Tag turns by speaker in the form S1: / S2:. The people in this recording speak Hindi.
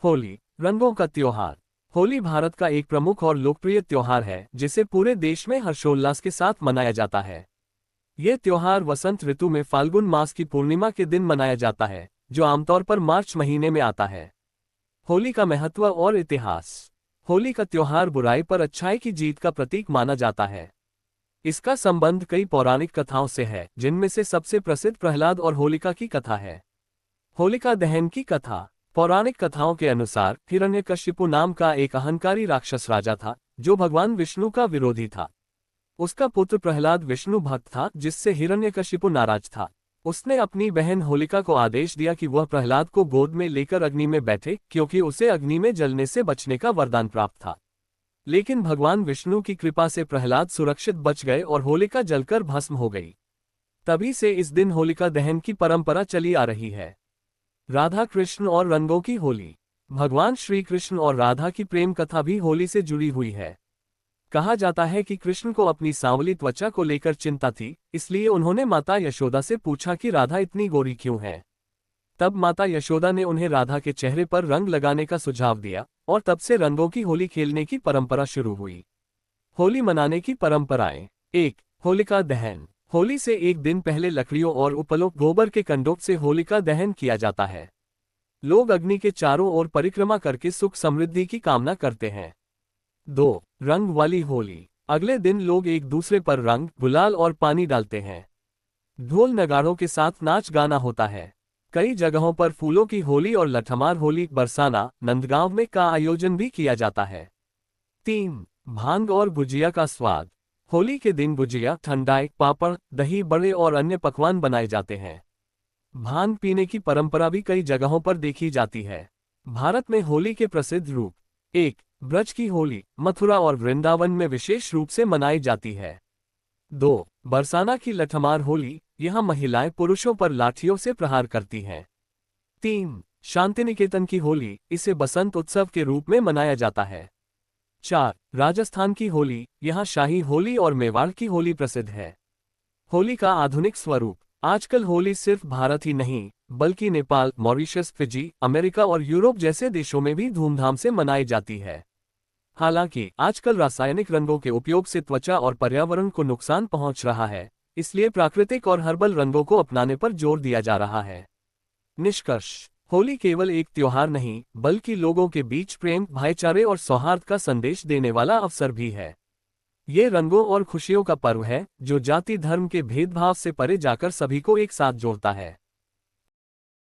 S1: होली, रंगों का त्योहार। होली भारत का एक प्रमुख और लोकप्रिय त्योहार है जिसे पूरे देश में हर्षोल्लास के साथ मनाया जाता है। यह त्योहार वसंत ऋतु में फाल्गुन मास की पूर्णिमा के दिन मनाया जाता है, जो आमतौर पर मार्च महीने में आता है। होली का महत्व और इतिहास। होली का त्योहार बुराई पर अच्छाई की जीत का प्रतीक माना जाता है। इसका संबंध कई पौराणिक कथाओं से है, जिनमें से सबसे प्रसिद्ध प्रहलाद और होलिका की कथा है। होलिका दहन की कथा। पौराणिक कथाओं के अनुसार हिरण्यकशिपु नाम का एक अहंकारी राक्षस राजा था, जो भगवान विष्णु का विरोधी था। उसका पुत्र प्रहलाद विष्णु भक्त था, जिससे हिरण्यकशिपु नाराज था। उसने अपनी बहन होलिका को आदेश दिया कि वह प्रहलाद को गोद में लेकर अग्नि में बैठे, क्योंकि उसे अग्नि में जलने से बचने का वरदान प्राप्त था। लेकिन भगवान विष्णु की कृपा से प्रहलाद सुरक्षित बच गए और होलिका जलकर भस्म हो गई। तभी से इस दिन होलिका दहन की परंपरा चली आ रही है। राधा कृष्ण और रंगों की होली। भगवान श्री कृष्ण और राधा की प्रेम कथा भी होली से जुड़ी हुई है। कहा जाता है कि कृष्ण को अपनी सांवली त्वचा को लेकर चिंता थी, इसलिए उन्होंने माता यशोदा से पूछा कि राधा इतनी गोरी क्यों है। तब माता यशोदा ने उन्हें राधा के चेहरे पर रंग लगाने का सुझाव दिया, और तब से रंगों की होली खेलने की परंपरा शुरू हुई। होली मनाने की परंपराएं। 1. होलिका दहन। होली से एक दिन पहले लकड़ियों और उपलों गोबर के कंडोक से होलिका दहन किया जाता है। लोग अग्नि के चारों ओर परिक्रमा करके सुख समृद्धि की कामना करते हैं। 2. रंग वाली होली। अगले दिन लोग एक दूसरे पर रंग, गुलाल और पानी डालते हैं। ढोल नगाड़ों के साथ नाच गाना होता है। कई जगहों पर फूलों की होली और लठमार होली बरसाना, नंदगांव में का आयोजन भी किया जाता है। 3. भांग और गुजिया का स्वाद। होली के दिन गुजिया, ठंडाई, पापड़, दही बड़े और अन्य पकवान बनाए जाते हैं। भांग पीने की परंपरा भी कई जगहों पर देखी जाती है। भारत में होली के प्रसिद्ध रूप। 1. ब्रज की होली। मथुरा और वृंदावन में विशेष रूप से मनाई जाती है। 2. बरसाना की लठमार होली। यहाँ महिलाएं पुरुषों पर लाठियों से प्रहार करती हैं। 3. शांतिनिकेतन की होली। इसे बसंत उत्सव के रूप में मनाया जाता है। 4. राजस्थान की होली। यहाँ शाही होली और मेवाड़ की होली प्रसिद्ध है। होली का आधुनिक स्वरूप। आजकल होली सिर्फ भारत ही नहीं, बल्कि नेपाल, मॉरिशस, फिजी, अमेरिका और यूरोप जैसे देशों में भी धूमधाम से मनाई जाती है। हालांकि आजकल रासायनिक रंगों के उपयोग से त्वचा और पर्यावरण को नुकसान पहुंच रहा है, इसलिए प्राकृतिक और हर्बल रंगों को अपनाने पर जोर दिया जा रहा है। निष्कर्ष। होली केवल एक त्योहार नहीं, बल्कि लोगों के बीच प्रेम, भाईचारे और सौहार्द का संदेश देने वाला अवसर भी है। ये रंगों और खुशियों का पर्व है, जो जाति धर्म के भेदभाव से परे जाकर सभी को एक साथ जोड़ता है।